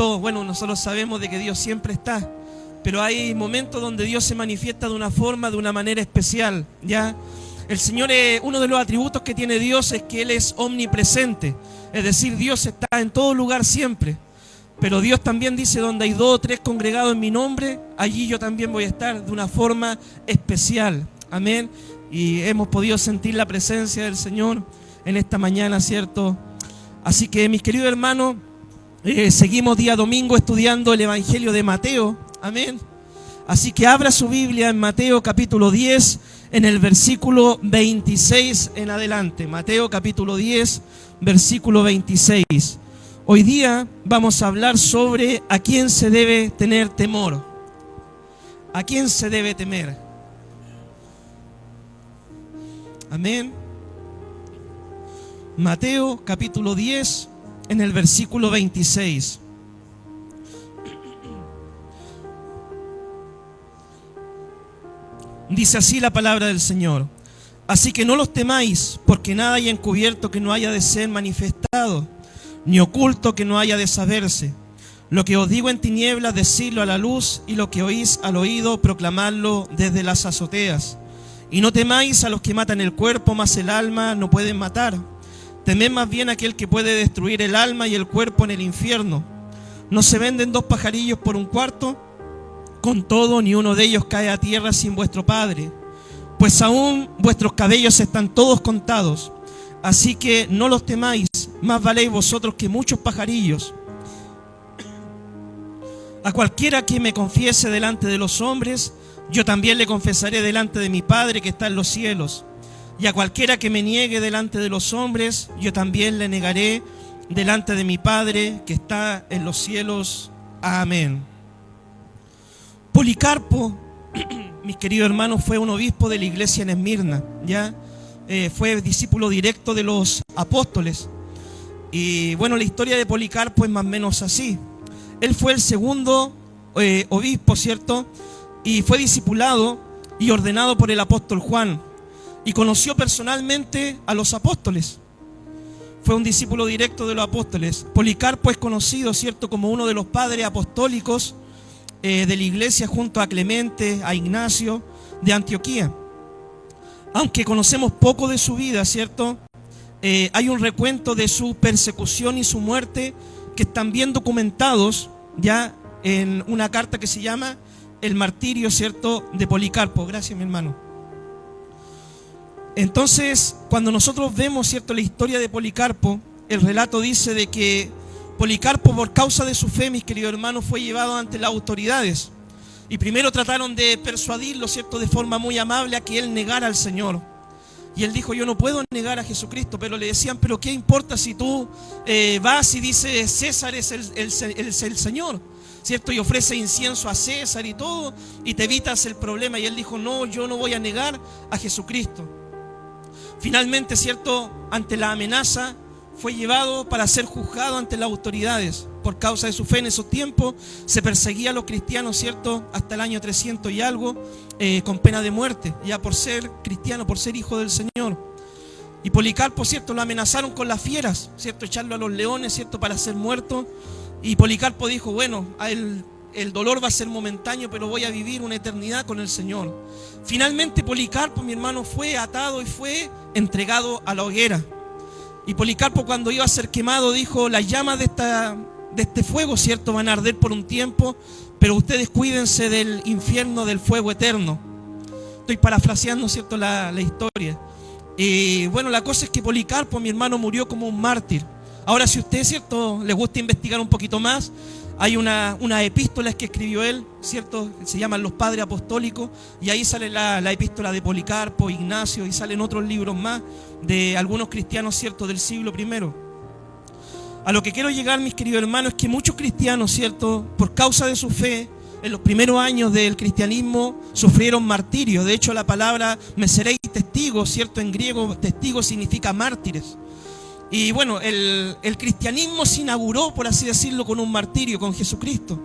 momentos, bueno, nosotros sabemos de que Dios siempre está, pero hay momentos donde Dios se manifiesta de una forma, de una manera especial, ¿ya? El Señor, uno de los atributos que tiene Dios es que Él es omnipresente, es decir, Dios está en todo lugar siempre. Pero Dios también dice, donde hay 2 o 3 congregados en mi nombre, allí yo también voy a estar de una forma especial. Amén. Y hemos podido sentir la presencia del Señor en esta mañana, ¿cierto? Así que, mis queridos hermanos, seguimos día domingo estudiando el Evangelio de Mateo. Amén. Así que abra su Biblia en Mateo capítulo 10, en el versículo 26 en adelante. Mateo capítulo 10, versículo 26. Hoy día vamos a hablar sobre a quién se debe tener temor. ¿A quién se debe temer? Amén. Mateo capítulo 10, en el versículo 26. Dice así la palabra del Señor. Así que no los temáis, porque nada hay encubierto que no haya de ser manifestado, ni oculto que no haya de saberse. Lo que os digo en tinieblas, decidlo a la luz, y lo que oís al oído, proclamadlo desde las azoteas. Y no temáis a los que matan el cuerpo, mas el alma no pueden matar. Temed más bien a aquel que puede destruir el alma y el cuerpo en el infierno. ¿No se venden 2 pajarillos por un cuarto? Con todo, ni uno de ellos cae a tierra sin vuestro Padre. Pues aún vuestros cabellos están todos contados. Así que no los temáis, más valéis vosotros que muchos pajarillos. A cualquiera que me confiese delante de los hombres, yo también le confesaré delante de mi Padre que está en los cielos. Y a cualquiera que me niegue delante de los hombres, yo también le negaré delante de mi Padre que está en los cielos. Amén. Policarpo, mis queridos hermanos, fue un obispo de la iglesia en Esmirna, ¿ya? Fue discípulo directo de los apóstoles. Y bueno, la historia de Policarpo es más o menos así. Él fue el segundo obispo, ¿cierto? Y fue discipulado y ordenado por el apóstol Juan. Y conoció personalmente a los apóstoles. Fue un discípulo directo de los apóstoles. Policarpo es conocido, ¿cierto?, como uno de los padres apostólicos de la iglesia, junto a Clemente, a Ignacio de Antioquía. Aunque conocemos poco de su vida, ¿cierto? Hay un recuento de su persecución y su muerte que están bien documentados ya en una carta que se llama El martirio, ¿cierto?, de Policarpo. Gracias, mi hermano. Entonces, cuando nosotros vemos, ¿cierto?, la historia de Policarpo, el relato dice de que Policarpo, por causa de su fe, mis queridos hermanos, fue llevado ante las autoridades. Y primero trataron de persuadirlo, ¿cierto?, de forma muy amable a que él negara al Señor. Y él dijo, yo no puedo negar a Jesucristo. Pero le decían, pero ¿qué importa si tú vas y dices César es el Señor, ¿cierto? Y ofrece incienso a César y todo, y te evitas el problema. Y él dijo, no, yo no voy a negar a Jesucristo. Finalmente, ¿cierto?, ante la amenaza, fue llevado para ser juzgado ante las autoridades. Por causa de su fe en esos tiempos, se perseguía a los cristianos, ¿cierto?, hasta el año 300 y algo, con pena de muerte, ya por ser cristiano, por ser hijo del Señor. Y Policarpo, ¿cierto?, lo amenazaron con las fieras, ¿cierto?, echarlo a los leones, ¿cierto?, para ser muerto. Y Policarpo dijo, bueno, el dolor va a ser momentáneo, pero voy a vivir una eternidad con el Señor. Finalmente Policarpo, mi hermano, fue atado y fue entregado a la hoguera. Y Policarpo, cuando iba a ser quemado, dijo, las llamas de este fuego, ¿cierto?, van a arder por un tiempo, pero ustedes cuídense del infierno, del fuego eterno. Estoy parafraseando, ¿cierto?, la historia. Y bueno, la cosa es que Policarpo, mi hermano, murió como un mártir. Ahora, si a usted, ¿cierto?, le gusta investigar un poquito más, hay unas epístolas que escribió él, ¿cierto?, se llaman Los Padres Apostólicos, y ahí sale la epístola de Policarpo, Ignacio, y salen otros libros más de algunos cristianos, ¿cierto?, del siglo I. A lo que quiero llegar, mis queridos hermanos, es que muchos cristianos, ¿cierto?, por causa de su fe, en los primeros años del cristianismo, sufrieron martirio. De hecho, la palabra me seréis testigos, ¿cierto?, en griego, testigo significa mártires. Y bueno, el cristianismo se inauguró, por así decirlo, con un martirio, con Jesucristo.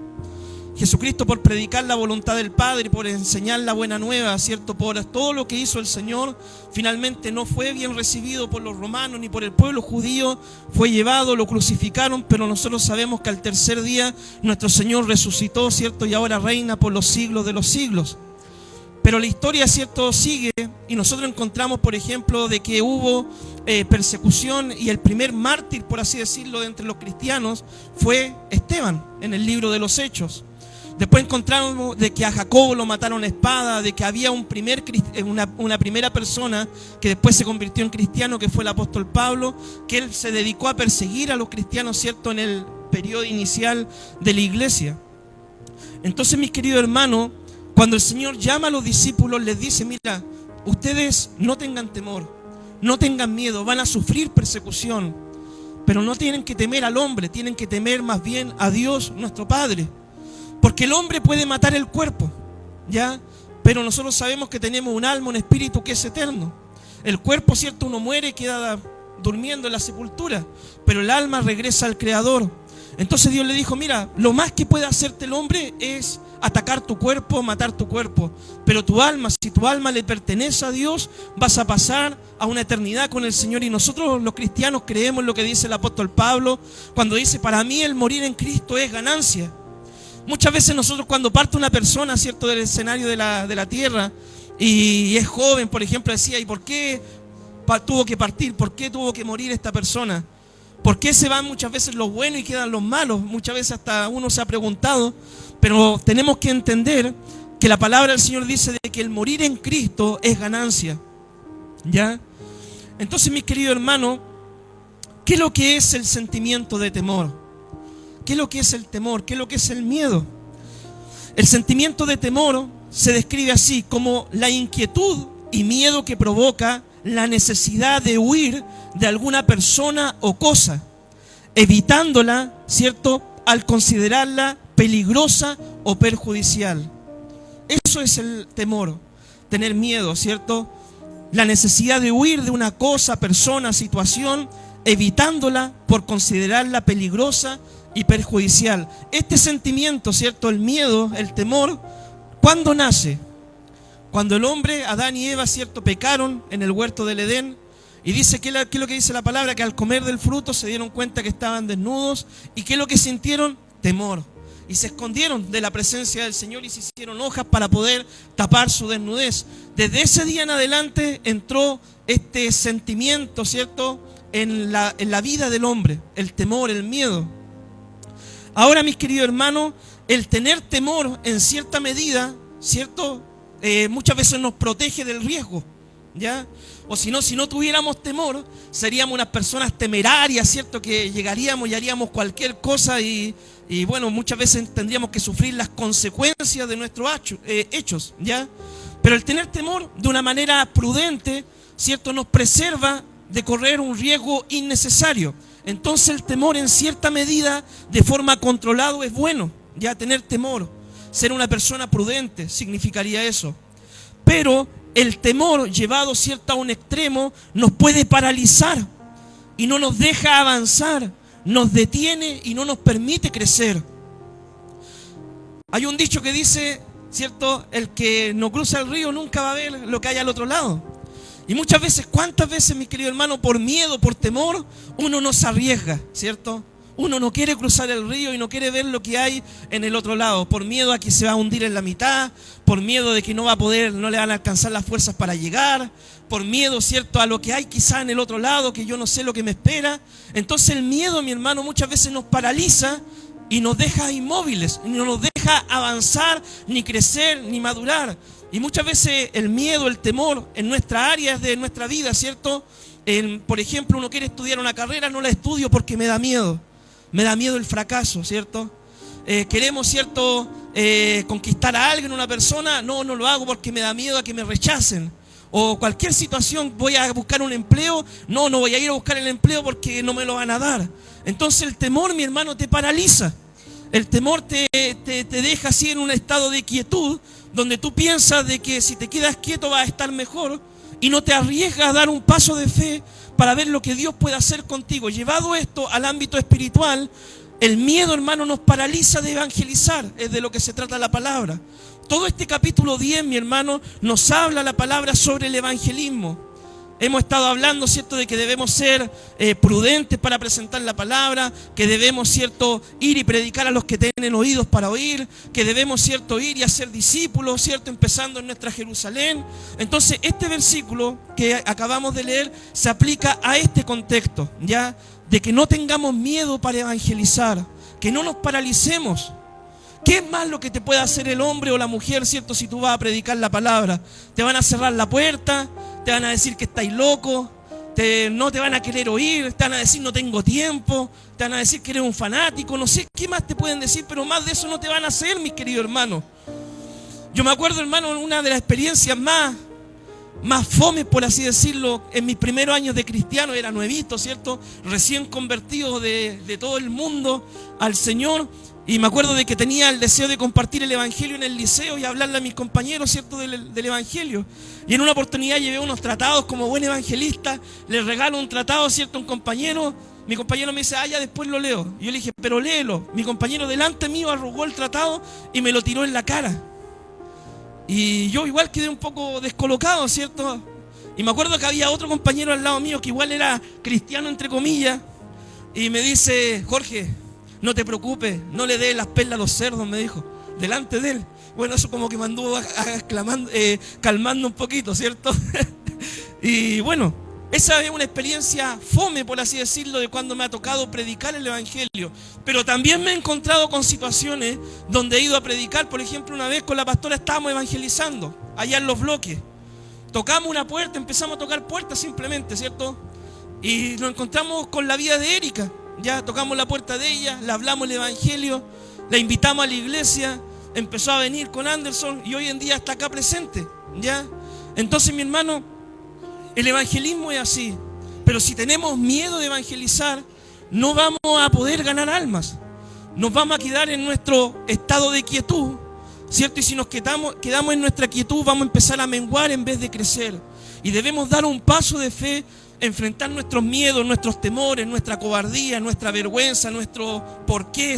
Jesucristo, por predicar la voluntad del Padre, por enseñar la buena nueva, ¿cierto? Por todo lo que hizo el Señor, finalmente no fue bien recibido por los romanos ni por el pueblo judío. Fue llevado, lo crucificaron, pero nosotros sabemos que al tercer día nuestro Señor resucitó, ¿cierto? Y ahora reina por los siglos de los siglos. Pero la historia, ¿cierto?, sigue, y nosotros encontramos, por ejemplo, de que hubo persecución, y el primer mártir, por así decirlo, de entre los cristianos fue Esteban, en el libro de los Hechos. Después encontramos de que a Jacobo lo mataron a espada, de que había una primera persona que después se convirtió en cristiano, que fue el apóstol Pablo, que él se dedicó a perseguir a los cristianos, ¿cierto?, en el periodo inicial de la iglesia. Entonces, mis queridos hermanos, cuando el Señor llama a los discípulos, les dice: mira, ustedes no tengan temor, no tengan miedo, van a sufrir persecución, pero no tienen que temer al hombre, tienen que temer más bien a Dios, nuestro Padre. Porque el hombre puede matar el cuerpo, ¿ya? Pero nosotros sabemos que tenemos un alma, un espíritu que es eterno. El cuerpo, ¿cierto?, uno muere y queda durmiendo en la sepultura, pero el alma regresa al Creador. Entonces Dios le dijo: mira, lo más que puede hacerte el hombre es atacar tu cuerpo, matar tu cuerpo. Pero tu alma, si tu alma le pertenece a Dios, vas a pasar a una eternidad con el Señor. Y nosotros los cristianos creemos en lo que dice el apóstol Pablo cuando dice: para mí el morir en Cristo es ganancia. Muchas veces nosotros, cuando parte una persona, ¿cierto?, del escenario de la tierra y es joven, por ejemplo, decía: ¿y por qué tuvo que partir? ¿Por qué tuvo que morir esta persona? ¿Por qué se van muchas veces los buenos y quedan los malos? Muchas veces hasta uno se ha preguntado, pero tenemos que entender que la palabra del Señor dice de que el morir en Cristo es ganancia, ¿ya? Entonces, mis queridos hermanos, ¿qué es lo que es el sentimiento de temor? ¿Qué es lo que es el temor? ¿Qué es lo que es el miedo? El sentimiento de temor se describe así, como la inquietud y miedo que provoca la necesidad de huir de alguna persona o cosa, evitándola, ¿cierto?, al considerarla peligrosa o perjudicial. Eso es el temor, tener miedo, ¿cierto? La necesidad de huir de una cosa, persona, situación, evitándola por considerarla peligrosa y perjudicial. Este sentimiento, ¿cierto?, el miedo, el temor, ¿cuándo nace? Cuando el hombre, Adán y Eva, ¿cierto?, pecaron en el huerto del Edén. Y dice, ¿qué es lo que dice la palabra? Que al comer del fruto se dieron cuenta que estaban desnudos. ¿Y qué es lo que sintieron? Temor. Y se escondieron de la presencia del Señor y se hicieron hojas para poder tapar su desnudez. Desde ese día en adelante entró este sentimiento, ¿cierto?, en la vida del hombre, el temor, el miedo. Ahora, mis queridos hermanos, el tener temor en cierta medida, ¿cierto?, muchas veces nos protege del riesgo, ¿ya? O si no tuviéramos temor, seríamos unas personas temerarias, ¿cierto?, que llegaríamos y haríamos cualquier cosa y bueno, muchas veces tendríamos que sufrir las consecuencias de nuestros hechos, ¿ya? Pero el tener temor de una manera prudente, ¿cierto?, nos preserva de correr un riesgo innecesario. Entonces el temor en cierta medida, de forma controlada, es bueno, ya tener temor. Ser una persona prudente significaría eso. Pero el temor llevado, ¿cierto?, a un extremo nos puede paralizar y no nos deja avanzar, nos detiene y no nos permite crecer. Hay un dicho que dice, ¿cierto?, el que no cruza el río nunca va a ver lo que hay al otro lado. Y muchas veces, ¿cuántas veces, mis queridos hermanos, por miedo, por temor, uno no se arriesga, ¿cierto? Uno no quiere cruzar el río y no quiere ver lo que hay en el otro lado, por miedo a que se va a hundir en la mitad, por miedo de que no va a poder, no le van a alcanzar las fuerzas para llegar, por miedo, ¿cierto?, a lo que hay quizá en el otro lado, que yo no sé lo que me espera. Entonces el miedo, mi hermano, muchas veces nos paraliza y nos deja inmóviles, no nos deja avanzar, ni crecer, ni madurar. Y muchas veces el miedo, el temor en nuestras áreas de nuestra vida, ¿cierto? Por ejemplo, uno quiere estudiar una carrera, no la estudio porque me da miedo. Me da miedo el fracaso, ¿cierto? Queremos, ¿cierto?, conquistar a alguien, una persona, no lo hago porque me da miedo a que me rechacen. O cualquier situación, voy a buscar un empleo, no voy a ir a buscar el empleo porque no me lo van a dar. Entonces el temor, mi hermano, te paraliza. El temor te deja así en un estado de quietud, donde tú piensas de que si te quedas quieto vas a estar mejor y no te arriesgas a dar un paso de fe para ver lo que Dios puede hacer contigo. Llevado esto al ámbito espiritual, El miedo, hermano, nos paraliza de evangelizar, es de lo que se trata la palabra. Todo este capítulo 10, mi hermano, nos habla la palabra sobre el evangelismo. Hemos estado hablando, ¿cierto?, de que debemos ser prudentes para presentar la palabra, que debemos, ¿cierto?, ir y predicar a los que tienen oídos para oír, que debemos, ¿cierto?, ir y hacer discípulos, ¿cierto?, empezando en nuestra Jerusalén. Entonces, este versículo que acabamos de leer se aplica a este contexto, ¿ya?, de que no tengamos miedo para evangelizar, que no nos paralicemos. ¿Qué es más lo que te puede hacer el hombre o la mujer, cierto, si tú vas a predicar la palabra? Te van a cerrar la puerta, te van a decir que estáis locos, no te van a querer oír, te van a decir no tengo tiempo, te van a decir que eres un fanático, no sé qué más te pueden decir, pero más de eso no te van a hacer, mis queridos hermanos. Yo me acuerdo, hermano, una de las experiencias más fome, por así decirlo, en mis primeros años de cristiano. Era nuevito, ¿cierto? Recién convertido de todo el mundo al Señor. Y me acuerdo de que tenía el deseo de compartir el evangelio en el liceo y hablarle a mis compañeros, ¿cierto?, del evangelio. Y en una oportunidad llevé unos tratados como buen evangelista, les regalo un tratado, ¿cierto?, a un compañero. Mi compañero me dice, ya después lo leo. Y yo le dije, pero léelo. Mi compañero delante mío arrugó el tratado y me lo tiró en la cara. Y yo igual quedé un poco descolocado, ¿cierto? Y me acuerdo que había otro compañero al lado mío que igual era cristiano, entre comillas, y me dice, Jorge, no te preocupes, no le des las perlas a los cerdos, me dijo, delante de él. Bueno, eso como que me anduvo calmando un poquito, ¿cierto? Y bueno, esa es una experiencia fome, por así decirlo, de cuando me ha tocado predicar el evangelio. Pero también me he encontrado con situaciones donde he ido a predicar. Por ejemplo, una vez con la pastora estábamos evangelizando allá en Los Bloques. Tocamos una puerta, empezamos a tocar puertas simplemente, ¿cierto? Y nos encontramos con la vida de Erika. Ya tocamos la puerta de ella, le hablamos el evangelio, la invitamos a la iglesia, empezó a venir con Anderson y hoy en día está acá presente, ¿ya? Entonces, mi hermano, el evangelismo es así, pero si tenemos miedo de evangelizar, no vamos a poder ganar almas. Nos vamos a quedar en nuestro estado de quietud, ¿cierto? Y si nos quedamos en nuestra quietud, vamos a empezar a menguar en vez de crecer. Y debemos dar un paso de fe, enfrentar nuestros miedos, nuestros temores, nuestra cobardía, nuestra vergüenza, nuestro porqué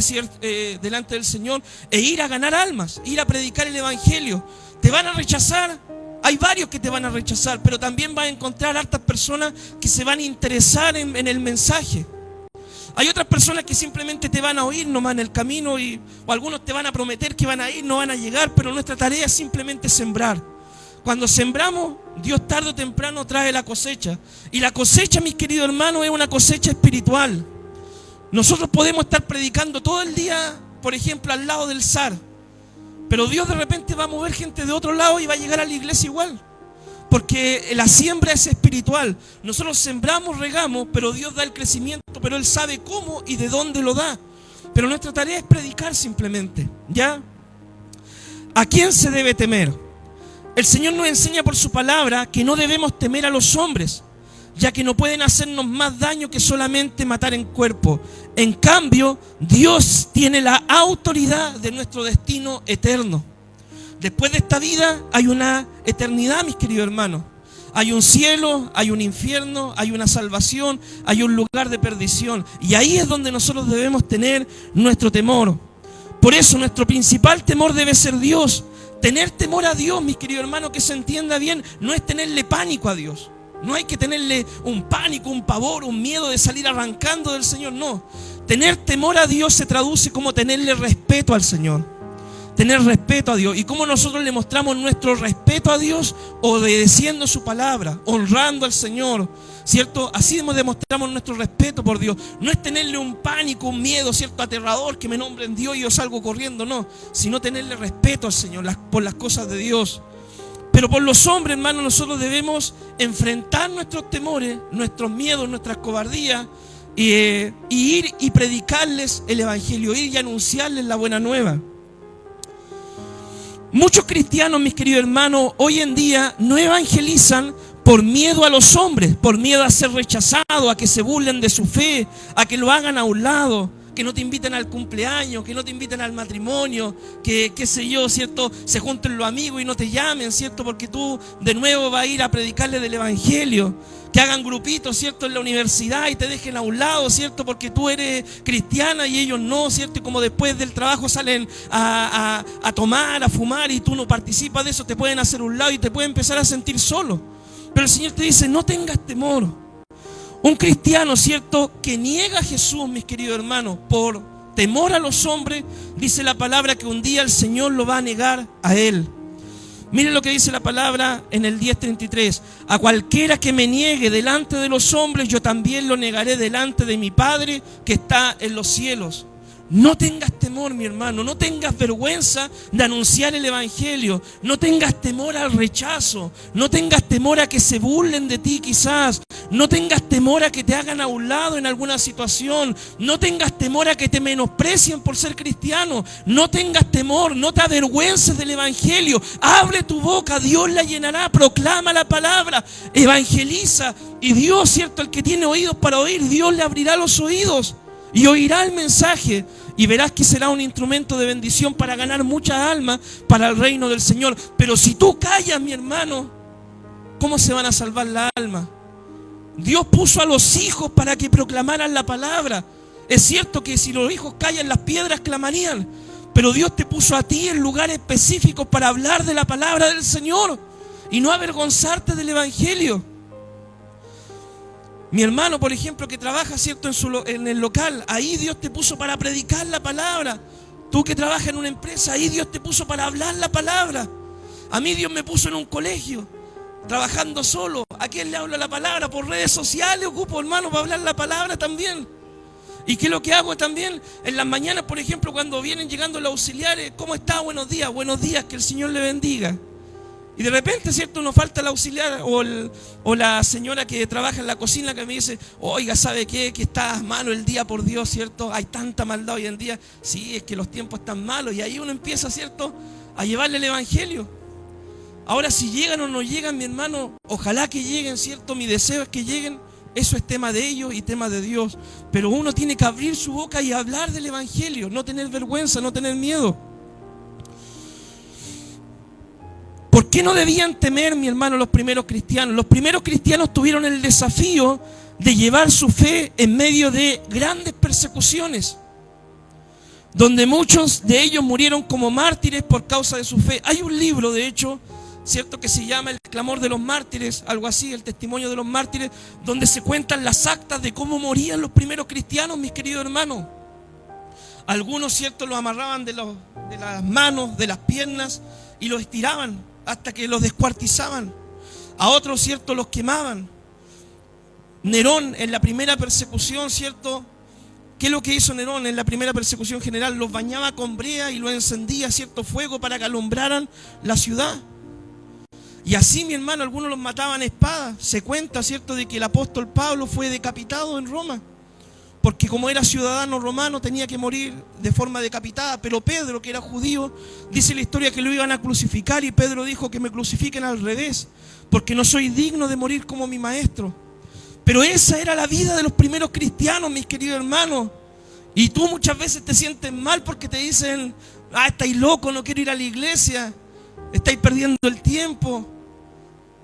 delante del Señor, e ir a ganar almas, ir a predicar el evangelio. ¿Te van a rechazar? Hay varios que te van a rechazar, pero también vas a encontrar hartas personas que se van a interesar en el mensaje. Hay otras personas que simplemente te van a oír nomás en el camino, o algunos te van a prometer que van a ir, no van a llegar, pero nuestra tarea es simplemente sembrar. Cuando sembramos, Dios tarde o temprano trae la cosecha. Y la cosecha, mis queridos hermanos, es una cosecha espiritual. Nosotros podemos estar predicando todo el día, por ejemplo, al lado del SAR, pero Dios de repente va a mover gente de otro lado y va a llegar a la iglesia igual. Porque la siembra es espiritual. Nosotros sembramos, regamos, pero Dios da el crecimiento, pero Él sabe cómo y de dónde lo da. Pero nuestra tarea es predicar simplemente, ¿ya? ¿A quién se debe temer? El Señor nos enseña por su palabra que no debemos temer a los hombres, ya que no pueden hacernos más daño que solamente matar en cuerpo. En cambio, Dios tiene la autoridad de nuestro destino eterno. Después de esta vida hay una eternidad, mis queridos hermanos. Hay un cielo, hay un infierno, hay una salvación, hay un lugar de perdición. Y ahí es donde nosotros debemos tener nuestro temor. Por eso nuestro principal temor debe ser Dios. Tener temor a Dios, mis queridos hermanos, que se entienda bien, no es tenerle pánico a Dios. No hay que tenerle un pánico, un pavor, un miedo de salir arrancando del Señor, no. Tener temor a Dios se traduce como tenerle respeto al Señor. Tener respeto a Dios. ¿Y cómo nosotros le mostramos nuestro respeto a Dios? Obedeciendo su palabra, honrando al Señor, ¿cierto? Así demostramos nuestro respeto por Dios. No es tenerle un pánico, un miedo, ¿cierto?, aterrador, que me nombren Dios y yo salgo corriendo, no. Sino tenerle respeto al Señor por las cosas de Dios. Pero por los hombres, hermanos, nosotros debemos enfrentar nuestros temores, nuestros miedos, nuestras cobardías, y ir y predicarles el evangelio, ir y anunciarles la buena nueva. Muchos cristianos, mis queridos hermanos, hoy en día no evangelizan por miedo a los hombres, por miedo a ser rechazados, a que se burlen de su fe, a que lo hagan a un lado, que no te inviten al cumpleaños, que no te inviten al matrimonio, que qué sé yo, ¿cierto? Se junten los amigos y no te llamen, ¿cierto? Porque tú de nuevo vas a ir a predicarles del evangelio. Que hagan grupitos, ¿cierto? En la universidad y te dejen a un lado, ¿cierto? Porque tú eres cristiana y ellos no, ¿cierto? Y como después del trabajo salen a tomar, a fumar y tú no participas de eso, te pueden hacer un lado y te pueden empezar a sentir solo. Pero el Señor te dice, no tengas temor. Un cristiano, ¿cierto? Que niega a Jesús, mis queridos hermanos, por temor a los hombres, dice la palabra que un día el Señor lo va a negar a él. Miren lo que dice la palabra en el 10:33. A cualquiera que me niegue delante de los hombres, yo también lo negaré delante de mi Padre que está en los cielos. No tengas temor, mi hermano, no tengas vergüenza de anunciar el evangelio, no tengas temor al rechazo, no tengas temor a que se burlen de ti quizás, no tengas temor a que te hagan a un lado en alguna situación, no tengas temor a que te menosprecien por ser cristiano, no tengas temor, no te avergüences del evangelio, abre tu boca, Dios la llenará, proclama la palabra, evangeliza y Dios, cierto, el que tiene oídos para oír, Dios le abrirá los oídos y oirá el mensaje. Y verás que será un instrumento de bendición para ganar muchas almas para el reino del Señor. Pero si tú callas, mi hermano, ¿cómo se van a salvar las almas? Dios puso a los hijos para que proclamaran la palabra. Es cierto que si los hijos callan, las piedras clamarían. Pero Dios te puso a ti en lugares específicos para hablar de la palabra del Señor y no avergonzarte del evangelio. Mi hermano, por ejemplo, que trabaja, ¿cierto?, en el local, ahí Dios te puso para predicar la palabra. Tú que trabajas en una empresa, ahí Dios te puso para hablar la palabra. A mí Dios me puso en un colegio, trabajando solo. ¿A quién le hablo la palabra? Por redes sociales ocupo, hermano, para hablar la palabra también. ¿Y qué es lo que hago también? En las mañanas, por ejemplo, cuando vienen llegando los auxiliares, ¿cómo está? Buenos días, que el Señor le bendiga. Y de repente, ¿cierto?, nos falta el auxiliar o la señora que trabaja en la cocina que me dice, oiga, ¿sabe qué? Que está malo el día, por Dios, ¿cierto? Hay tanta maldad hoy en día. Sí, es que los tiempos están malos. Y ahí uno empieza, ¿cierto?, a llevarle el evangelio. Ahora, si llegan o no llegan, mi hermano, ojalá que lleguen, ¿cierto? Mi deseo es que lleguen. Eso es tema de ellos y tema de Dios. Pero uno tiene que abrir su boca y hablar del evangelio. No tener vergüenza, no tener miedo. ¿Por qué no debían temer, mi hermano, los primeros cristianos? Los primeros cristianos tuvieron el desafío de llevar su fe en medio de grandes persecuciones, donde muchos de ellos murieron como mártires por causa de su fe. Hay un libro, de hecho, ¿cierto?, que se llama El clamor de los mártires, algo así, el testimonio de los mártires, donde se cuentan las actas de cómo morían los primeros cristianos, mis queridos hermanos. Algunos, ¿cierto?, los amarraban de las manos, de las piernas y los estiraban hasta que los descuartizaban. A otros, ¿cierto?, los quemaban. Nerón en la primera persecución, ¿cierto? ¿Qué es lo que hizo Nerón en la primera persecución general? Los bañaba con brea y los encendía, ¿cierto?, fuego para que alumbraran la ciudad. Y así, mi hermano, algunos los mataban a espada. Se cuenta, ¿cierto?, de que el apóstol Pablo fue decapitado en Roma, porque como era ciudadano romano tenía que morir de forma decapitada. Pero Pedro, que era judío, dice la historia que lo iban a crucificar y Pedro dijo que me crucifiquen al revés, porque no soy digno de morir como mi maestro. Pero esa era la vida de los primeros cristianos, mis queridos hermanos. Y tú muchas veces te sientes mal porque te dicen, estáis locos, no quiero ir a la iglesia, estáis perdiendo el tiempo.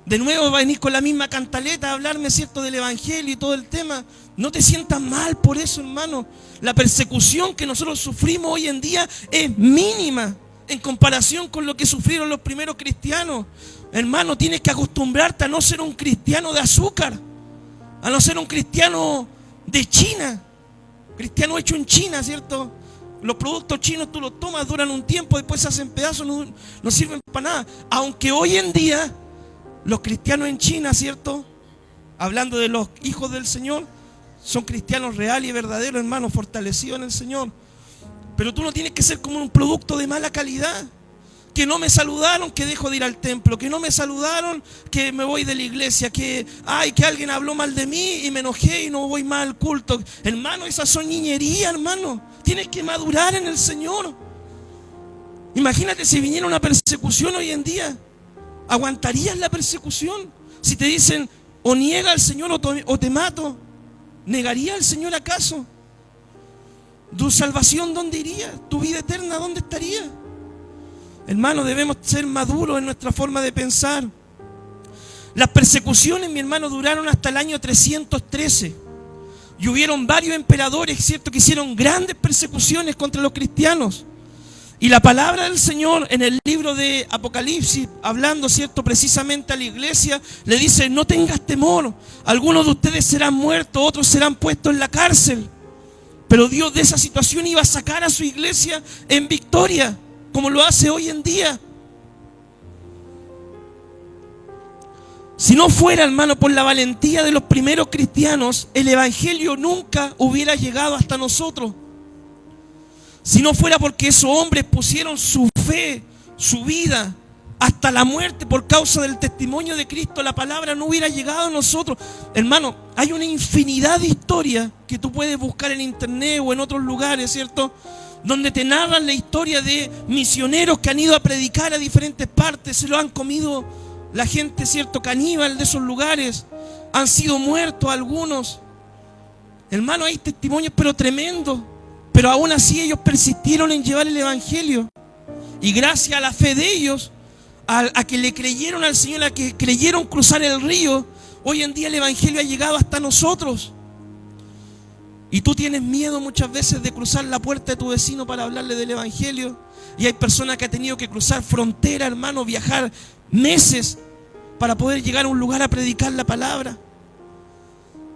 De nuevo va a venir con la misma cantaleta a hablarme, ¿cierto?, del evangelio y todo el tema. No te sientas mal por eso, hermano. La persecución que nosotros sufrimos hoy en día es mínima en comparación con lo que sufrieron los primeros cristianos. Hermano, tienes que acostumbrarte a no ser un cristiano de azúcar, a no ser un cristiano de China, cristiano hecho en China, ¿cierto? Los productos chinos tú los tomas, duran un tiempo, después se hacen pedazos, no sirven para nada. Aunque hoy en día los cristianos en China, ¿cierto?, hablando de los hijos del Señor, son cristianos reales y verdaderos, hermanos, fortalecidos en el Señor. Pero tú no tienes que ser como un producto de mala calidad. Que no me saludaron, que dejo de ir al templo. Que no me saludaron, que me voy de la iglesia. Que alguien habló mal de mí y me enojé y no voy más al culto. Hermano, esas son niñerías, hermano. Tienes que madurar en el Señor. Imagínate si viniera una persecución hoy en día. ¿Aguantarías la persecución? Si te dicen, o niega al Señor o te mato, ¿negaría al Señor acaso? ¿Tu salvación dónde iría? ¿Tu vida eterna dónde estaría? Hermano, debemos ser maduros en nuestra forma de pensar. Las persecuciones, mi hermano, duraron hasta el año 313. Y hubieron varios emperadores, ¿cierto?, que hicieron grandes persecuciones contra los cristianos. Y la palabra del Señor en el libro de Apocalipsis, hablando, ¿cierto?, precisamente a la iglesia, le dice: no tengas temor, algunos de ustedes serán muertos, otros serán puestos en la cárcel. Pero Dios de esa situación iba a sacar a su iglesia en victoria, como lo hace hoy en día. Si no fuera, hermano, por la valentía de los primeros cristianos, el evangelio nunca hubiera llegado hasta nosotros. Si no fuera porque esos hombres pusieron su fe, su vida, hasta la muerte por causa del testimonio de Cristo, la palabra no hubiera llegado a nosotros. Hermano, hay una infinidad de historias que tú puedes buscar en internet o en otros lugares, ¿cierto?, donde te narran la historia de misioneros que han ido a predicar a diferentes partes, se lo han comido la gente, ¿cierto?, caníbal de esos lugares, han sido muertos algunos. Hermano, hay testimonios pero tremendos, pero aún así ellos persistieron en llevar el evangelio. Y gracias a la fe de ellos, a que le creyeron al Señor, a que creyeron cruzar el río, hoy en día el evangelio ha llegado hasta nosotros. Y tú tienes miedo muchas veces de cruzar la puerta de tu vecino para hablarle del evangelio. Y hay personas que han tenido que cruzar frontera, hermano, viajar meses para poder llegar a un lugar a predicar la palabra.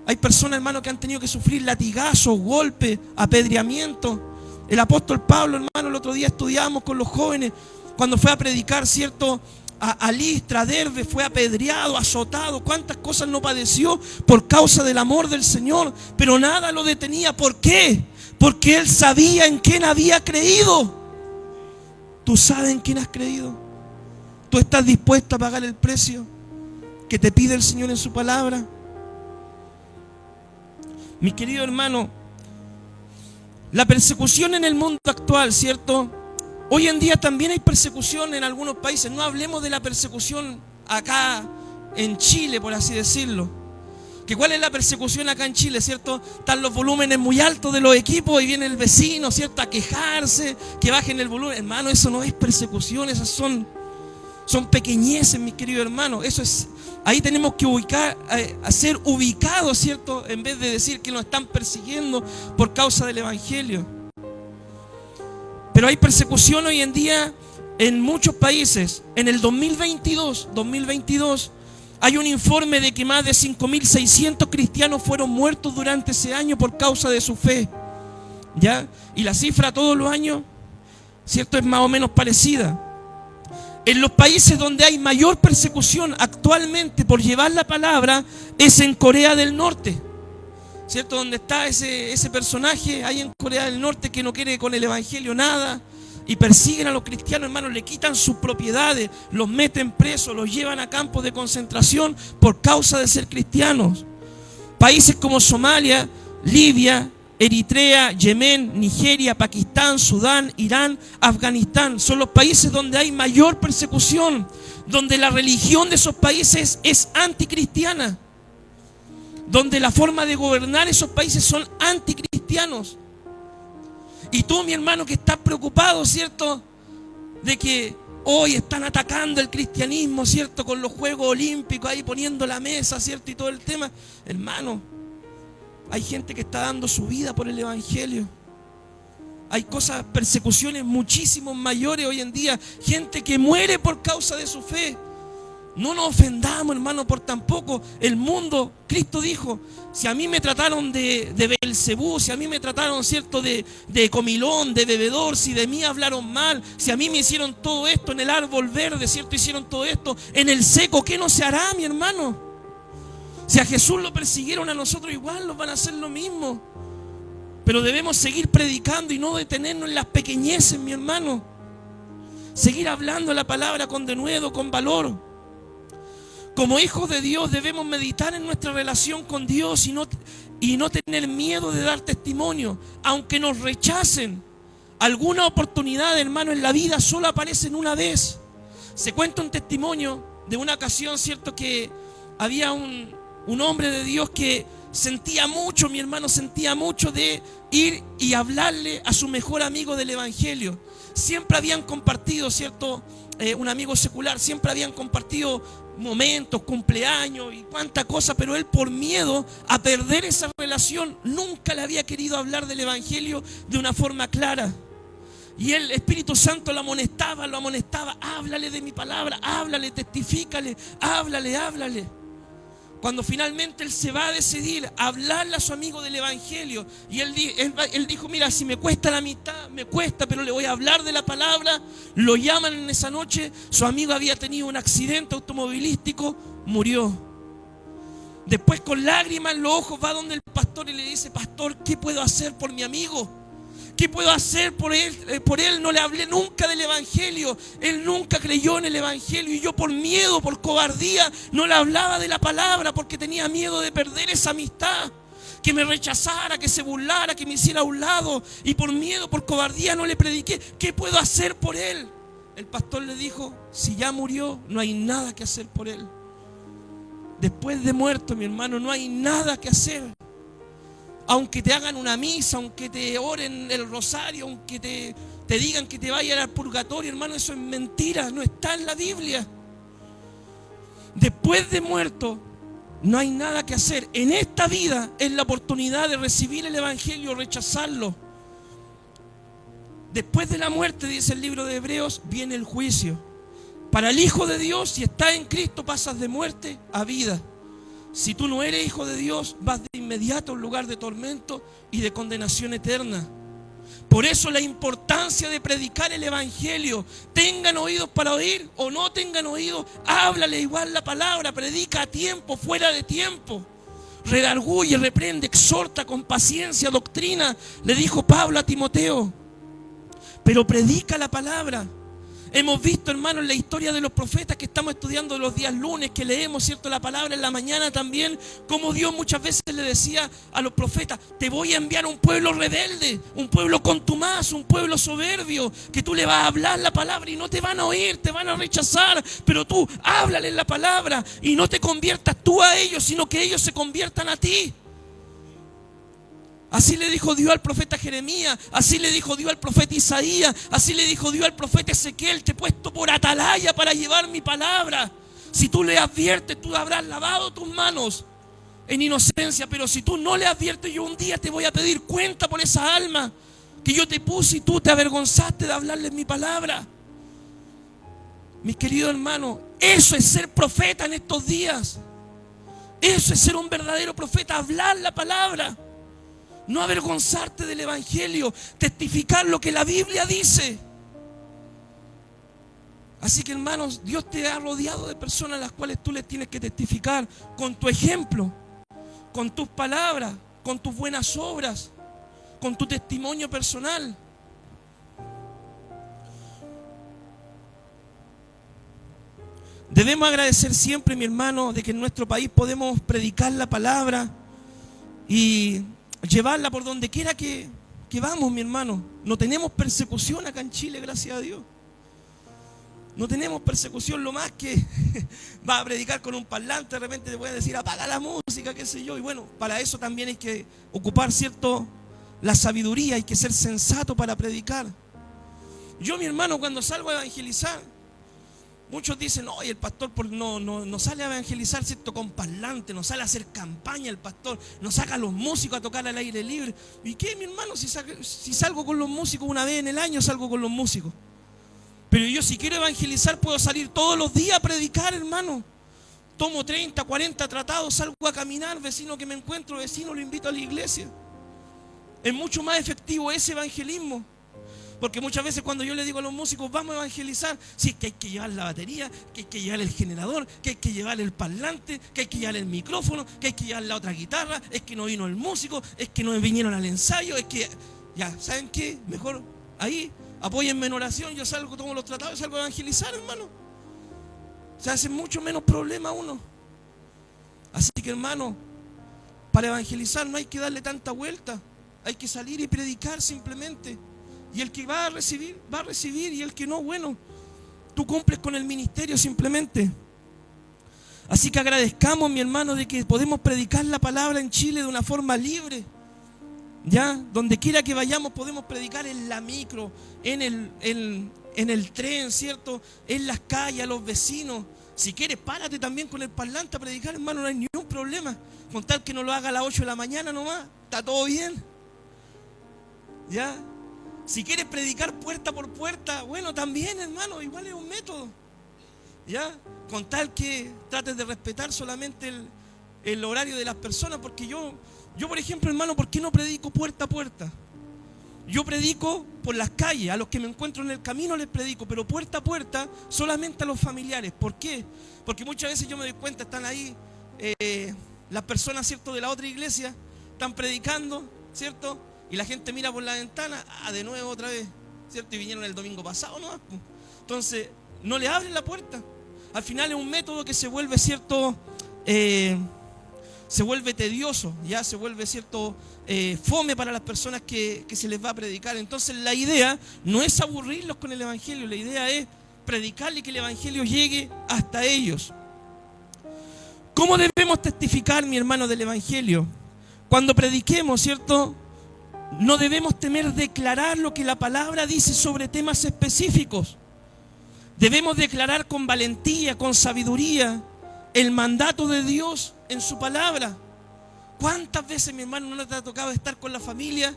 Hay personas, hermano, que han tenido que sufrir latigazos, golpes, apedreamientos. El apóstol Pablo, hermano, el otro día estudiábamos con los jóvenes, cuando fue a predicar, ¿cierto?, a Listra, a Derbe, fue apedreado, azotado. Cuántas cosas no padeció por causa del amor del Señor, pero nada lo detenía. ¿Por qué? Porque él sabía en quién había creído. ¿Tú sabes en quién has creído? ¿Tú estás dispuesto a pagar el precio que te pide el Señor en su palabra? Mi querido hermano, la persecución en el mundo actual, ¿cierto? Hoy en día también hay persecución en algunos países. No hablemos de la persecución acá en Chile, por así decirlo. ¿Que cuál es la persecución acá en Chile, cierto? Están los volúmenes muy altos de los equipos y viene el vecino, ¿cierto?, a quejarse, que bajen el volumen. Hermano, eso no es persecución, esas son pequeñeces, mis queridos hermanos. Eso es, ahí tenemos que a ser ubicados, ¿cierto?, en vez de decir que nos están persiguiendo por causa del evangelio. Pero hay persecución hoy en día en muchos países. En el 2022, hay un informe de que más de 5.600 cristianos fueron muertos durante ese año por causa de su fe, ¿ya? Y la cifra todos los años, ¿cierto?, es más o menos parecida. En los países donde hay mayor persecución actualmente por llevar la palabra es en Corea del Norte, ¿cierto? Donde está ese personaje ahí en Corea del Norte que no quiere con el evangelio nada y persiguen a los cristianos, hermanos, le quitan sus propiedades, los meten presos, los llevan a campos de concentración por causa de ser cristianos. Países como Somalia, Libia, Eritrea, Yemen, Nigeria, Pakistán, Sudán, Irán, Afganistán son los países donde hay mayor persecución, donde la religión de esos países es anticristiana, donde la forma de gobernar esos países son anticristianos. Y tú, mi hermano, que estás preocupado, ¿cierto?, de que hoy están atacando el cristianismo, ¿cierto?, con los Juegos Olímpicos ahí poniendo la mesa, ¿cierto?, y todo el tema. Hermano, hay gente que está dando su vida por el evangelio. Hay cosas, persecuciones muchísimo mayores hoy en día. Gente que muere por causa de su fe. No nos ofendamos, hermano, por tampoco. El mundo, Cristo dijo, si a mí me trataron de Beelzebú, si a mí me trataron, ¿cierto?, de comilón, de bebedor, si de mí hablaron mal, si a mí me hicieron todo esto en el árbol verde, ¿cierto?, hicieron todo esto en el seco, ¿qué no se hará, mi hermano? Si a Jesús lo persiguieron, a nosotros igual nos van a hacer lo mismo. Pero debemos seguir predicando y no detenernos en las pequeñeces, mi hermano. Seguir hablando la palabra con denuedo, con valor. Como hijos de Dios debemos meditar en nuestra relación con Dios y no tener miedo de dar testimonio. Aunque nos rechacen, alguna oportunidad, hermano, en la vida solo aparecen una vez. Se cuenta un testimonio de una ocasión, ¿cierto?, que había un hombre de Dios que sentía mucho, mi hermano, sentía mucho de ir y hablarle a su mejor amigo del evangelio. Siempre habían compartido, ¿cierto? Un amigo secular, siempre habían compartido momentos, cumpleaños y cuánta cosa, pero él, por miedo a perder esa relación, nunca le había querido hablar del evangelio de una forma clara. Y el Espíritu Santo lo amonestaba, háblale de mi palabra, háblale, testifícale, háblale. Cuando finalmente él se va a decidir a hablarle a su amigo del evangelio, y él dijo, mira, si me cuesta la mitad, me cuesta, pero le voy a hablar de la palabra. Lo llaman en esa noche, su amigo había tenido un accidente automovilístico, murió. Después, con lágrimas en los ojos, va donde el pastor y le dice, pastor, ¿qué puedo hacer por mi amigo? ¿Qué puedo hacer por él? Por él no le hablé nunca del evangelio. Él nunca creyó en el evangelio. Y yo, por miedo, por cobardía, no le hablaba de la palabra porque tenía miedo de perder esa amistad. Que me rechazara, que se burlara, que me hiciera a un lado. Y por miedo, por cobardía, no le prediqué. ¿Qué puedo hacer por él? El pastor le dijo, si ya murió, no hay nada que hacer por él. Después de muerto, mi hermano, no hay nada que hacer. Aunque te hagan una misa, aunque te oren el rosario, aunque te digan que te vayan al purgatorio, hermano, eso es mentira, no está en la Biblia. Después de muerto, no hay nada que hacer. En esta vida es la oportunidad de recibir el evangelio o rechazarlo. Después de la muerte, dice el libro de Hebreos, viene el juicio. Para el Hijo de Dios, si estás en Cristo, pasas de muerte a vida. Si tú no eres hijo de Dios, vas de inmediato a un lugar de tormento y de condenación eterna. Por eso la importancia de predicar el evangelio. Tengan oídos para oír o no tengan oídos, háblale igual la palabra, predica a tiempo, fuera de tiempo. Redarguye, reprende, exhorta con paciencia, doctrina, le dijo Pablo a Timoteo. Pero predica la palabra. Hemos visto, hermanos, en la historia de los profetas que estamos estudiando los días lunes, que leemos, ¿cierto?, la palabra en la mañana también, como Dios muchas veces le decía a los profetas, te voy a enviar a un pueblo rebelde, un pueblo contumaz, un pueblo soberbio, que tú le vas a hablar la palabra y no te van a oír, te van a rechazar, pero tú háblale la palabra y no te conviertas tú a ellos, sino que ellos se conviertan a ti. Así le dijo Dios al profeta Jeremías, así le dijo Dios al profeta Isaías, así le dijo Dios al profeta Ezequiel, te he puesto por atalaya para llevar mi palabra. Si tú le adviertes, tú habrás lavado tus manos en inocencia, pero si tú no le adviertes, yo un día te voy a pedir cuenta por esa alma que yo te puse y tú te avergonzaste de hablarles mi palabra. Mis queridos hermanos, eso es ser profeta en estos días. Eso es ser un verdadero profeta, hablar la palabra. No avergonzarte del evangelio, testificar lo que la Biblia dice. Así que, hermanos, Dios te ha rodeado de personas a las cuales tú les tienes que testificar con tu ejemplo, con tus palabras, con tus buenas obras, con tu testimonio personal. Debemos agradecer siempre, mi hermano, de que en nuestro país podemos predicar la palabra y llevarla por donde quiera que vamos, mi hermano. No tenemos persecución acá en Chile, gracias a Dios. No tenemos persecución, lo más que vas a predicar con un parlante, de repente te pueden decir apaga la música, qué sé yo. Y bueno, para eso también hay que ocupar, ¿cierto?, la sabiduría, hay que ser sensato para predicar. Yo, mi hermano, cuando salgo a evangelizar, muchos dicen, oye, el pastor no sale a evangelizar, ¿cierto?, con parlante, no sale a hacer campaña el pastor, no saca a los músicos a tocar al aire libre. ¿Y qué, mi hermano? Si salgo con los músicos una vez en el año, salgo con los músicos. Pero yo, si quiero evangelizar, puedo salir todos los días a predicar, hermano. Tomo 30, 40 tratados, salgo a caminar, vecino que me encuentro, vecino, lo invito a la iglesia. Es mucho más efectivo ese evangelismo. Porque muchas veces cuando yo le digo a los músicos, vamos a evangelizar, sí, que hay que llevar la batería, que hay que llevar el generador, que hay que llevar el parlante, que hay que llevar el micrófono, que hay que llevar la otra guitarra, es que no vino el músico, es que no vinieron al ensayo, es que, ya, ¿saben qué? Mejor ahí, apóyenme en oración, yo salgo, tomo los tratados y salgo a evangelizar, hermano. Se hace mucho menos problema uno. Así que, hermano, para evangelizar no hay que darle tanta vuelta, hay que salir y predicar simplemente. Y el que va a recibir, y el que no, bueno, tú cumples con el ministerio simplemente. Así que agradezcamos, mi hermano, de que podemos predicar la palabra en Chile de una forma libre. Ya, donde quiera que vayamos podemos predicar en la micro, en el tren, ¿cierto? En las calles, a los vecinos. Si quieres, párate también con el parlante a predicar, hermano, no hay ningún problema. Con tal que no lo haga a las 8 de la mañana nomás, está todo bien. ¿Ya? Si quieres predicar puerta por puerta, bueno, también, hermano, igual es un método. ¿Ya? Con tal que trates de respetar solamente el horario de las personas, porque yo, por ejemplo, hermano, ¿por qué no predico puerta a puerta? Yo predico por las calles, a los que me encuentro en el camino les predico, pero puerta a puerta solamente a los familiares. ¿Por qué? Porque muchas veces yo me doy cuenta, están ahí las personas, ¿cierto?, de la otra iglesia, están predicando, ¿cierto? Y la gente mira por la ventana, de nuevo otra vez, ¿cierto? Y vinieron el domingo pasado, ¿no? Entonces, no le abren la puerta. Al final es un método que se vuelve, ¿cierto?, se vuelve tedioso, ya se vuelve, ¿cierto?, fome para las personas que se les va a predicar. Entonces la idea no es aburrirlos con el evangelio, la idea es predicarle y que el evangelio llegue hasta ellos. ¿Cómo debemos testificar, mi hermano, del evangelio? Cuando prediquemos, ¿cierto?, no debemos temer declarar lo que la palabra dice sobre temas específicos. Debemos declarar con valentía, con sabiduría, el mandato de Dios en su palabra. ¿Cuántas veces, mi hermano, no te ha tocado estar con la familia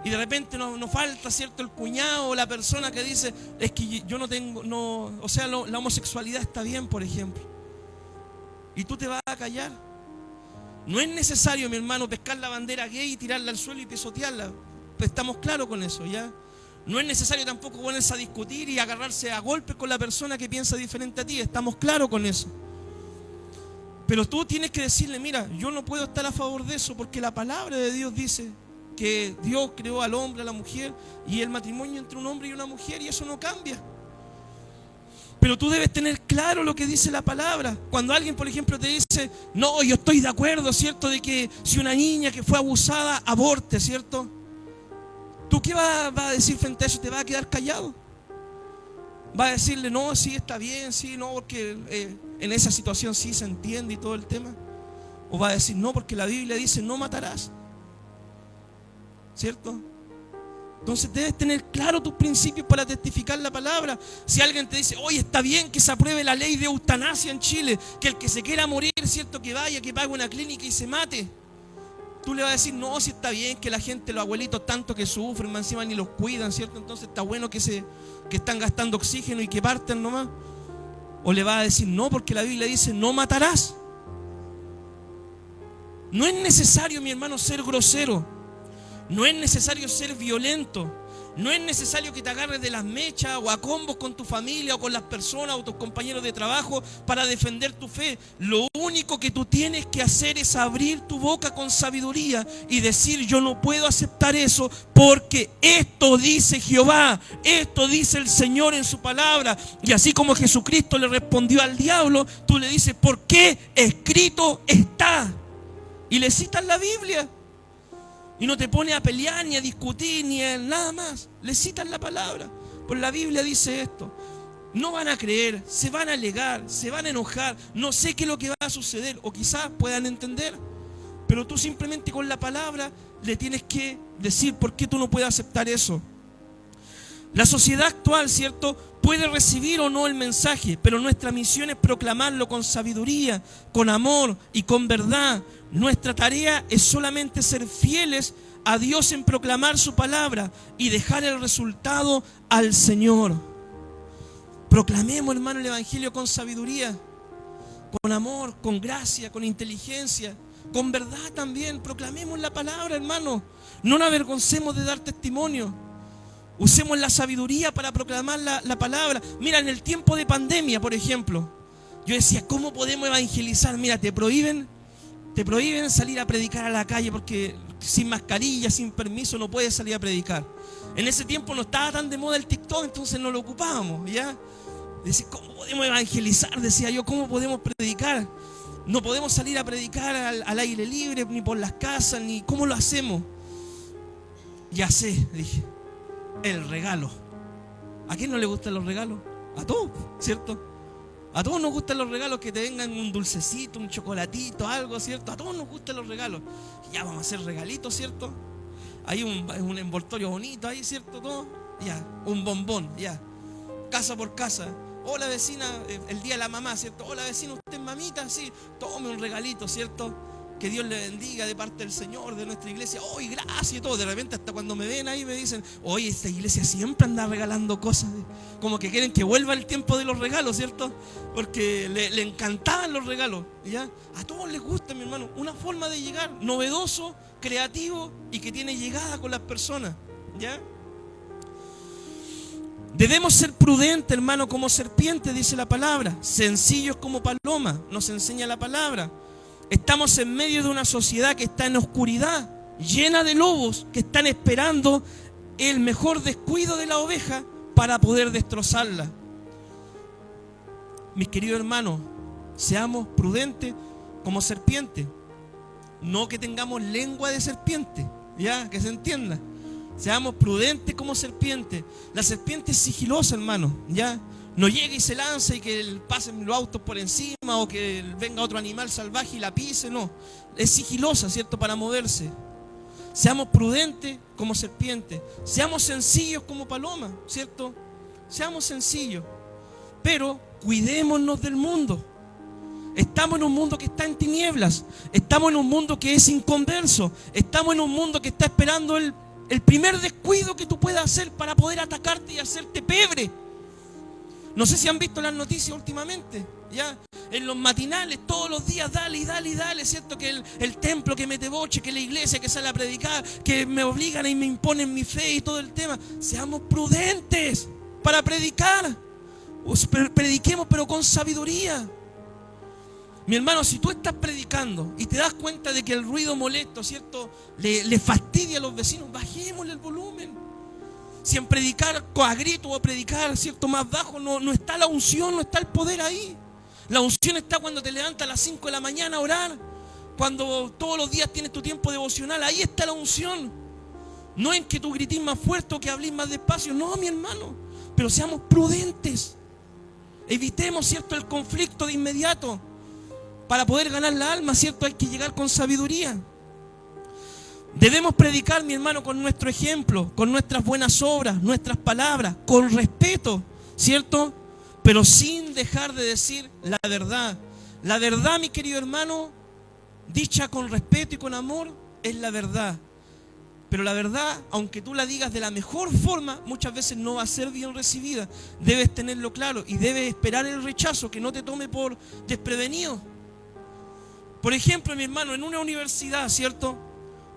y de repente nos falta, ¿cierto?, el cuñado o la persona que dice, es que yo no tengo, o sea, la homosexualidad está bien, por ejemplo, y tú te vas a callar? No es necesario, mi hermano, pescar la bandera gay y tirarla al suelo y pisotearla. Estamos claros con eso, ¿ya? No es necesario tampoco ponerse a discutir y agarrarse a golpes con la persona que piensa diferente a ti. Estamos claros con eso. Pero tú tienes que decirle, mira, yo no puedo estar a favor de eso porque la palabra de Dios dice que Dios creó al hombre, a la mujer y el matrimonio entre un hombre y una mujer, y eso no cambia. Pero tú debes tener claro lo que dice la palabra. Cuando alguien, por ejemplo, te dice, no, yo estoy de acuerdo, ¿cierto?, de que si una niña que fue abusada aborte, ¿cierto? ¿Tú qué vas a decir frente a eso? ¿Te vas a quedar callado? ¿Vas a decirle, no, sí, está bien, sí, no, porque en esa situación sí se entiende y todo el tema? ¿O vas a decir, no, porque la Biblia dice, no matarás? ¿Cierto? Entonces debes tener claro tus principios para testificar la palabra. Si alguien te dice, oye, está bien que se apruebe la ley de eutanasia en Chile, que el que se quiera morir, ¿cierto?, que vaya, que pague una clínica y se mate. Tú le vas a decir, no, si está bien que la gente, los abuelitos tanto que sufren, más encima ni los cuidan, ¿cierto? Entonces está bueno que están gastando oxígeno y que parten nomás. O le vas a decir, no, porque la Biblia dice, no matarás. No es necesario, mi hermano, ser grosero. No es necesario ser violento. No es necesario que te agarres de las mechas o a combos con tu familia o con las personas o tus compañeros de trabajo para defender tu fe. Lo único que tú tienes que hacer es abrir tu boca con sabiduría y decir, yo no puedo aceptar eso porque esto dice Jehová, esto dice el Señor en su palabra. Y así como Jesucristo le respondió al diablo, tú le dices, ¿por qué escrito está? Y le citas la Biblia. Y no te pones a pelear, ni a discutir, ni a nada más. Le citan la palabra. Pues la Biblia dice esto. No van a creer, se van a alegar, se van a enojar. No sé qué es lo que va a suceder. O quizás puedan entender. Pero tú simplemente con la palabra le tienes que decir por qué tú no puedes aceptar eso. La sociedad actual, ¿cierto?, puede recibir o no el mensaje, pero nuestra misión es proclamarlo con sabiduría, con amor y con verdad. Nuestra tarea es solamente ser fieles a Dios en proclamar su palabra y dejar el resultado al Señor. Proclamemos, hermano, el evangelio con sabiduría, con amor, con gracia, con inteligencia, con verdad también. Proclamemos la palabra, hermano. No nos avergoncemos de dar testimonio. Usemos la sabiduría para proclamar la palabra. Mira, en el tiempo de pandemia, por ejemplo, yo decía, ¿cómo podemos evangelizar? Mira, te prohíben salir a predicar a la calle porque sin mascarilla, sin permiso, no puedes salir a predicar. En ese tiempo no estaba tan de moda el TikTok, entonces no lo ocupábamos, ¿ya? Decía, ¿cómo podemos evangelizar? Decía yo, ¿cómo podemos predicar? No podemos salir a predicar al aire libre, ni por las casas, ni ¿cómo lo hacemos? Ya sé, dije. El regalo. ¿A quién no le gustan los regalos? A todos, ¿cierto? A todos nos gustan los regalos, que te vengan un dulcecito, un chocolatito, algo, ¿cierto? A todos nos gustan los regalos. Ya vamos a hacer regalitos, ¿cierto? Hay un envoltorio bonito ahí, ¿cierto? Todo. Ya, un bombón, ya. Casa por casa. Hola vecina, el día de la mamá, ¿cierto? Hola vecina, ¿usted es mamita? Sí, tome un regalito, ¿cierto? Que Dios le bendiga de parte del Señor, de nuestra iglesia. ¡Oye, gracias! Y todo. De repente hasta cuando me ven ahí me dicen, oye, esta iglesia siempre anda regalando cosas. Como que quieren que vuelva el tiempo de los regalos, ¿cierto? Porque le encantaban los regalos, ¿ya? A todos les gusta, mi hermano. Una forma de llegar, novedoso, creativo y que tiene llegada con las personas, ¿ya? Debemos ser prudentes, hermano, como serpientes, dice la palabra. Sencillos como paloma, nos enseña la palabra. Estamos en medio de una sociedad que está en oscuridad, llena de lobos que están esperando el mejor descuido de la oveja para poder destrozarla. Mis queridos hermanos, seamos prudentes como serpientes. No que tengamos lengua de serpiente, ya, que se entienda. Seamos prudentes como serpientes. La serpiente es sigilosa, hermano, ya. No llega y se lanza y que pasen los autos por encima o que venga otro animal salvaje y la pise, no. Es sigilosa, ¿cierto? Para moverse. Seamos prudentes como serpientes. Seamos sencillos como paloma, ¿cierto? Seamos sencillos. Pero cuidémonos del mundo. Estamos en un mundo que está en tinieblas. Estamos en un mundo que es inconverso. Estamos en un mundo que está esperando el primer descuido que tú puedas hacer para poder atacarte y hacerte pebre. No sé si han visto las noticias últimamente, ya, en los matinales, todos los días, dale y dale y dale, ¿cierto? Que el templo que mete boche, que la iglesia que sale a predicar, que me obligan y me imponen mi fe y todo el tema. Seamos prudentes para predicar. Prediquemos, pero con sabiduría. Mi hermano, si tú estás predicando y te das cuenta de que el ruido molesto, ¿cierto?, le fastidia a los vecinos, bajémosle el volumen. Si en predicar a grito o predicar, ¿cierto?, más bajo, no está la unción, no está el poder ahí. La unción está cuando te levantas a las 5 de la mañana a orar, cuando todos los días tienes tu tiempo devocional, ahí está la unción. No en que tú grites más fuerte o que hables más despacio, no, mi hermano, pero seamos prudentes. Evitemos, ¿cierto?, el conflicto de inmediato. Para poder ganar la alma, ¿cierto?, hay que llegar con sabiduría. Debemos predicar, mi hermano, con nuestro ejemplo, con nuestras buenas obras, nuestras palabras, con respeto, ¿cierto? Pero sin dejar de decir la verdad. La verdad, mi querido hermano, dicha con respeto y con amor, es la verdad. Pero la verdad, aunque tú la digas de la mejor forma, muchas veces no va a ser bien recibida. Debes tenerlo claro y debes esperar el rechazo, que no te tome por desprevenido. Por ejemplo, mi hermano, en una universidad, ¿cierto?,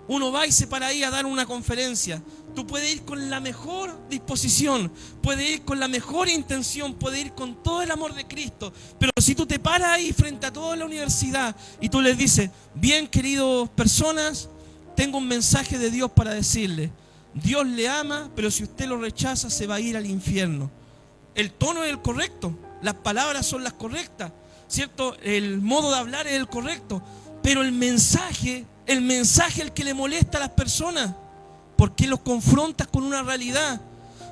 uno va y se para ahí a dar una conferencia. Tú puedes ir con la mejor disposición, puedes ir con la mejor intención, puedes ir con todo el amor de Cristo. Pero si tú te paras ahí frente a toda la universidad y tú les dices, bien, queridos personas, tengo un mensaje de Dios para decirles. Dios le ama, pero si usted lo rechaza, se va a ir al infierno. El tono es el correcto, las palabras son las correctas, ¿cierto? El modo de hablar es el correcto, pero el mensaje el que le molesta a las personas, porque los confrontas con una realidad.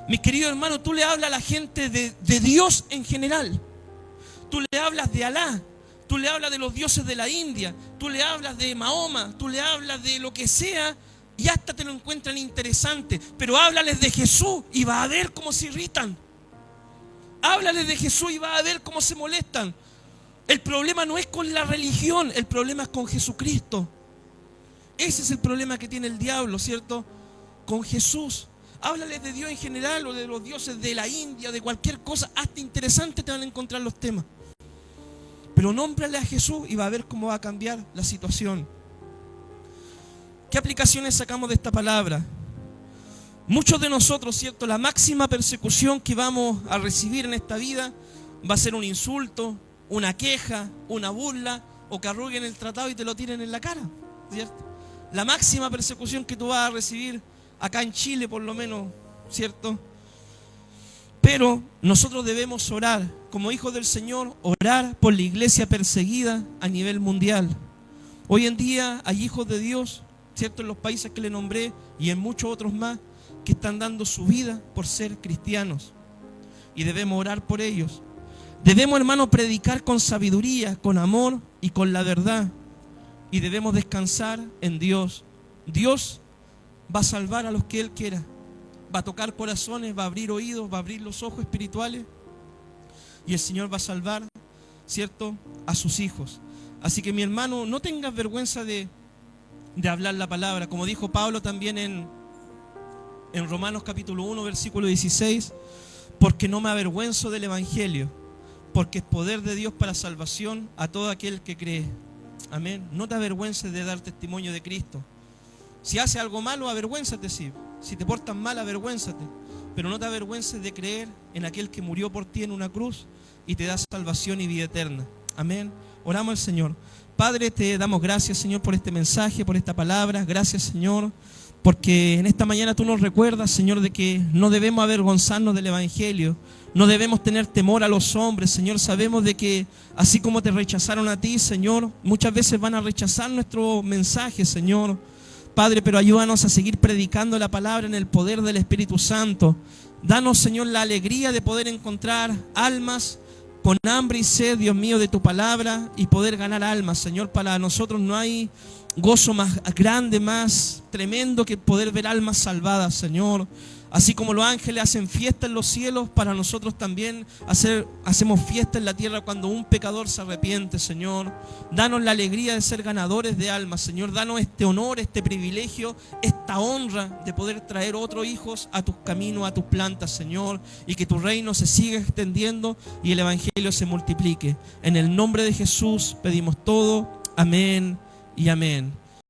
Mi querido hermano, tú le hablas a la gente de Dios en general. Tú le hablas de Alá, tú le hablas de los dioses de la India, tú le hablas de Mahoma, tú le hablas de lo que sea y hasta te lo encuentran interesante. Pero háblales de Jesús y va a ver cómo se irritan. Háblales de Jesús y va a ver cómo se molestan. El problema no es con la religión, el problema es con Jesucristo. Ese es el problema que tiene el diablo, ¿cierto? Con Jesús. Háblales de Dios en general o de los dioses de la India, de cualquier cosa, hasta interesante te van a encontrar los temas. Pero nómbrale a Jesús y va a ver cómo va a cambiar la situación. ¿Qué aplicaciones sacamos de esta palabra? Muchos de nosotros, ¿cierto?, la máxima persecución que vamos a recibir en esta vida va a ser un insulto, una queja, una burla, o que arruguen el tratado y te lo tiren en la cara, ¿cierto? La máxima persecución que tú vas a recibir acá en Chile, por lo menos, ¿cierto? Pero nosotros debemos orar, como hijos del Señor, orar por la iglesia perseguida a nivel mundial. Hoy en día hay hijos de Dios, ¿cierto?, en los países que le nombré y en muchos otros más, que están dando su vida por ser cristianos. Y debemos orar por ellos. Debemos, hermano, predicar con sabiduría, con amor y con la verdad. Y debemos descansar en Dios. Dios va a salvar a los que Él quiera. Va a tocar corazones, va a abrir oídos, va a abrir los ojos espirituales. Y el Señor va a salvar, ¿cierto?, a sus hijos. Así que, mi hermano, no tengas vergüenza de hablar la palabra. Como dijo Pablo también en Romanos capítulo 1, versículo 16, porque no me avergüenzo del Evangelio, porque es poder de Dios para salvación a todo aquel que cree. Amén. No te avergüences de dar testimonio de Cristo. Si haces algo malo, avergüénzate, sí. Si te portas mal, avergüénzate. Pero no te avergüences de creer en aquel que murió por ti en una cruz y te da salvación y vida eterna. Amén. Oramos al Señor. Padre, te damos gracias, Señor, por este mensaje, por esta palabra. Gracias, Señor, porque en esta mañana tú nos recuerdas, Señor, de que no debemos avergonzarnos del Evangelio. No debemos tener temor a los hombres, Señor. Sabemos de que así como te rechazaron a ti, Señor, muchas veces van a rechazar nuestro mensaje, Señor. Padre, pero ayúdanos a seguir predicando la palabra en el poder del Espíritu Santo. Danos, Señor, la alegría de poder encontrar almas con hambre y sed, Dios mío, de tu palabra y poder ganar almas, Señor. Para nosotros no hay gozo más grande, más tremendo que poder ver almas salvadas, Señor. Así como los ángeles hacen fiesta en los cielos, para nosotros también hacemos fiesta en la tierra cuando un pecador se arrepiente, Señor. Danos la alegría de ser ganadores de almas, Señor. Danos este honor, este privilegio, esta honra de poder traer otros hijos a tus caminos, a tus plantas, Señor. Y que tu reino se siga extendiendo y el Evangelio se multiplique. En el nombre de Jesús pedimos todo. Amén y amén.